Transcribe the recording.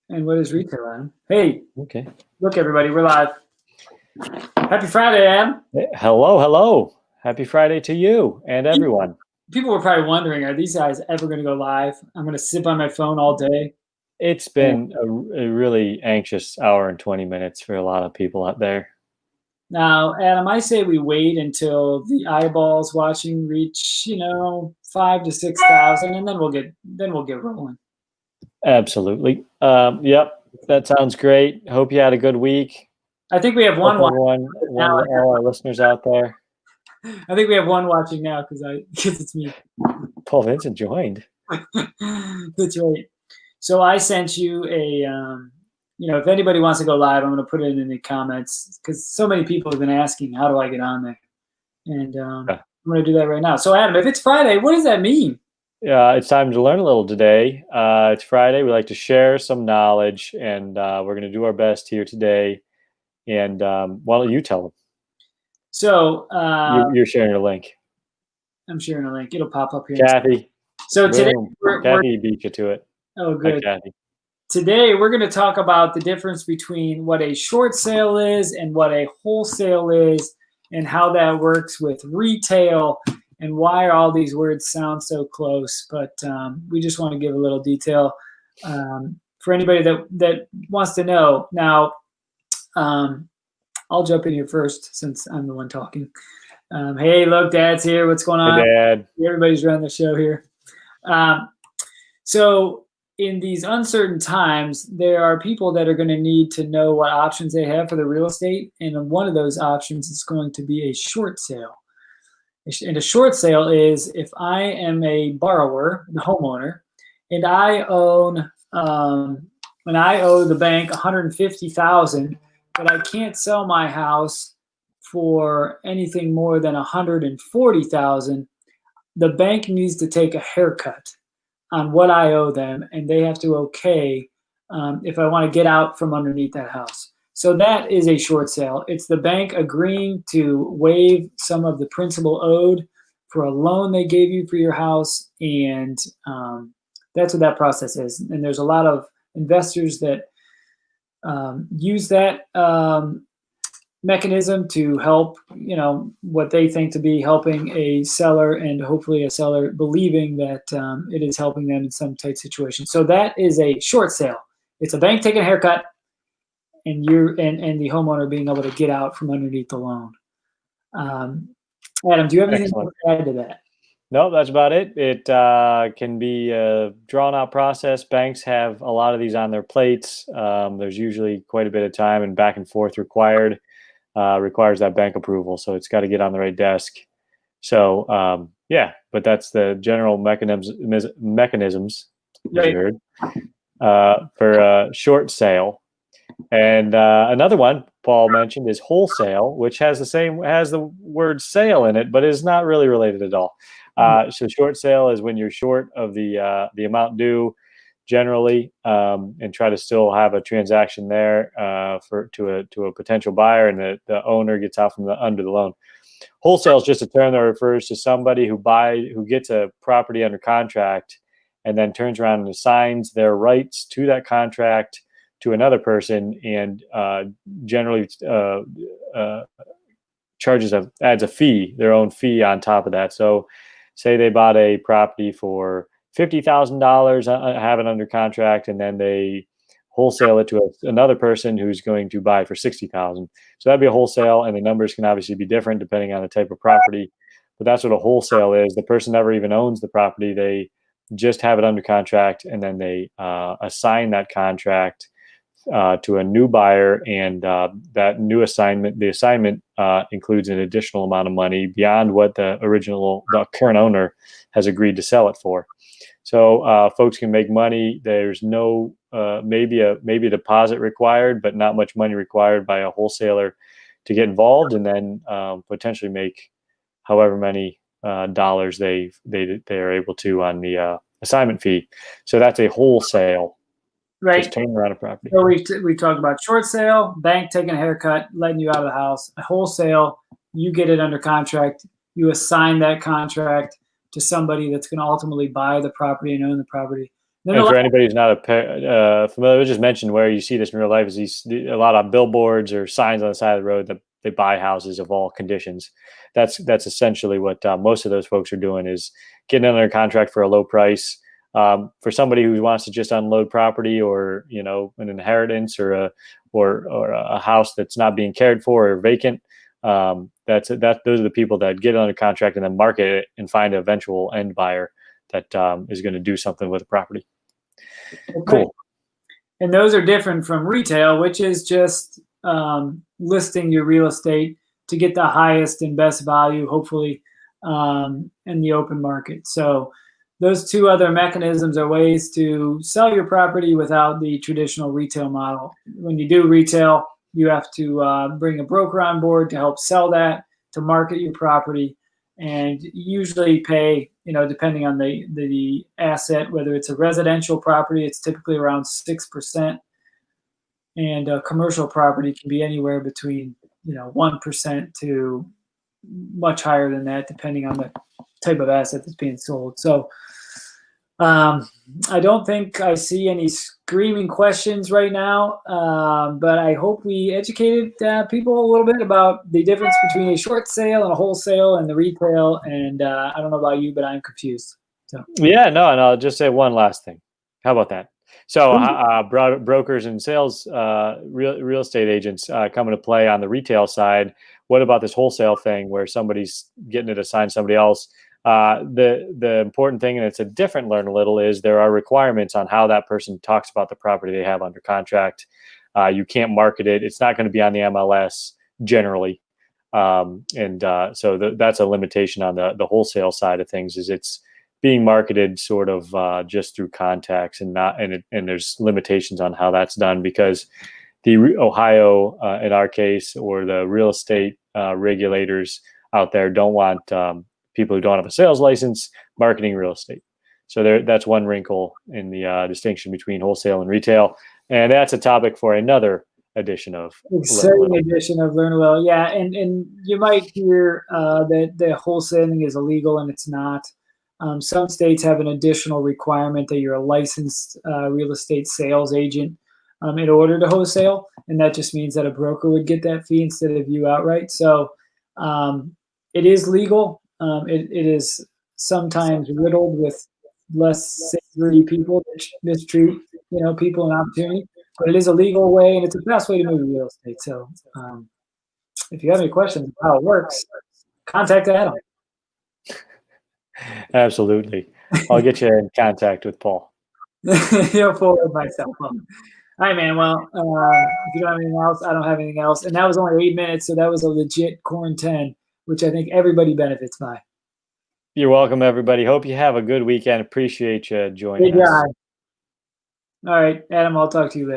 And what is retail, Adam? Hey, Okay. look, everybody, we're live. Happy Friday, Adam. Hello, hello. Happy Friday to you and everyone. People were probably wondering, are these guys ever going to go live? I'm going to sit by my phone all day. It's And been a really anxious hour and 20 minutes for a lot of people out there. now, Adam, I say we wait until the eyeballs watching reach, 5 to 6,000, and then we'll get rolling. Absolutely. Yep, that sounds great. Hope you had a good week. I think we have Hope one watching everyone, now. all our listeners out there. I think we have one watching now because it's me. Paul Vincent joined. That's right. So I sent you if anybody wants to go live, I'm going to put it in the comments because so many people have been asking, how do I get on there? And I'm going to do that right now. So Adam, if it's Friday, what does that mean? It's time to learn a little today. It's Friday. We like to share some knowledge, and we're going to do our best here today. And why don't you tell them? So You're sharing a link. I'm sharing a link. It'll pop up here. Kathy. So today, Kathy beat you to it. Oh, good. Hi, Kathy. Today, we're going to talk about the difference between what a short sale is and what a wholesale is, and how that works with retail, and why all these words sound so close. But we just want to give a little detail for anybody that wants to know. Now, I'll jump in here first since I'm the one talking. Hey, look, Dad's here. What's going on? Hey, Dad. Everybody's running the show here. So in these uncertain times, there are people that are going to need to know what options they have for the real estate. And one of those options is going to be a short sale. And a short sale is if I am a borrower, the homeowner, and I owe the bank $150,000, but I can't sell my house for anything more than $140,000, the bank needs to take a haircut on what I owe them, and they have to okay if I want to get out from underneath that house. So that is a short sale. It's the bank agreeing to waive some of the principal owed for a loan they gave you for your house, and that's what that process is. And there's a lot of investors that use that mechanism to help, what they think to be helping a seller, and hopefully a seller believing that it is helping them in some tight situation. So that is a short sale. It's a bank taking a haircut, and the homeowner being able to get out from underneath the loan. Adam, do you have anything to add to that? No, that's about it. It can be a drawn-out process. Banks have a lot of these on their plates. There's usually quite a bit of time and back and forth required. Requires that bank approval, so it's got to get on the right desk. So but that's the general mechanisms Right. you heard for a short sale. And another one Paul mentioned is wholesale, which has the word sale in it, but is not really related at all. So short sale is when you're short of the amount due, generally, and try to still have a transaction there to a potential buyer, and the owner gets out from under the loan. Wholesale is just a term that refers to somebody who gets a property under contract and then turns around and assigns their rights to that contract to another person, and generally adds a fee, their own fee on top of that. So say they bought a property for $50,000, have it under contract, and then they wholesale it to another person who's going to buy for $60,000. So that'd be a wholesale, and the numbers can obviously be different depending on the type of property, but that's what a wholesale is. The person never even owns the property. They just have it under contract, and then they assign that contract to a new buyer, and that new assignment, the assignment includes an additional amount of money beyond what the current owner has agreed to sell it for. So folks can make money. There's no maybe a deposit required, but not much money required by a wholesaler to get involved, and then potentially make however many dollars they are able to on the assignment fee. So that's a wholesale. Right. Just turning around a property. So we talked about short sale, bank taking a haircut, letting you out of the house. A wholesale, you get it under contract. You assign that contract to somebody that's going to ultimately buy the property and own the property. Then the And for last, anybody who's not familiar, just mention where you see this in real life is a lot of billboards or signs on the side of the road that they buy houses of all conditions. That's essentially what most of those folks are doing, is getting under contract for a low price. For somebody who wants to just unload property, or an inheritance, or a house that's not being cared for or vacant, those are the people that get under contract and then market it and find an eventual end buyer that is going to do something with the property. okay. Cool. And those are different from retail, which is just listing your real estate to get the highest and best value, hopefully, in the open market. So those two other mechanisms are ways to sell your property without the traditional retail model. When you do retail, you have to bring a broker on board to help sell that, to market your property, and usually pay, depending on the asset, whether it's a residential property, it's typically around 6%, and a commercial property can be anywhere between 1% to much higher than that, depending on the type of asset that's being sold. So I don't think I see any screaming questions right now, but I hope we educated people a little bit about the difference between a short sale and a wholesale and the retail. And I don't know about you, but I'm confused. So Yeah, no, and I'll just say one last thing. How about that? So brokers and sales, real estate agents come into play on the retail side. What about this wholesale thing where somebody's getting it assigned to somebody else? The important thing, and it's a different learn a little, is there are requirements on how that person talks about the property they have under contract. You can't market it. It's not going to be on the MLS generally. So that's a limitation on the wholesale side of things, is it's being marketed sort of just through contacts, and there's limitations on how that's done, because the Ohio, in our case, or the real estate regulators out there don't want people who don't have a sales license marketing real estate. So that's one wrinkle in the distinction between wholesale and retail, and that's a topic for another edition of exciting edition of Learn Well. Yeah, and you might hear that the wholesaling is illegal, and it's not. Some states have an additional requirement that you're a licensed real estate sales agent in order to wholesale, and that just means that a broker would get that fee instead of you outright. So it is legal. It is sometimes riddled with less savory people that mistreat people and opportunity, but it is a legal way, and it's the best way to move real estate. So if you have any questions about how it works, contact Adam. Absolutely. I'll get you in contact with Paul. Forward my cell phone. All right, man. Well, if you don't have anything else, I don't have anything else. And that was only 8 minutes, so that was a legit Corn 10, which I think everybody benefits by. You're welcome, everybody. Hope you have a good weekend. Appreciate you joining us. All right, Adam, I'll talk to you later.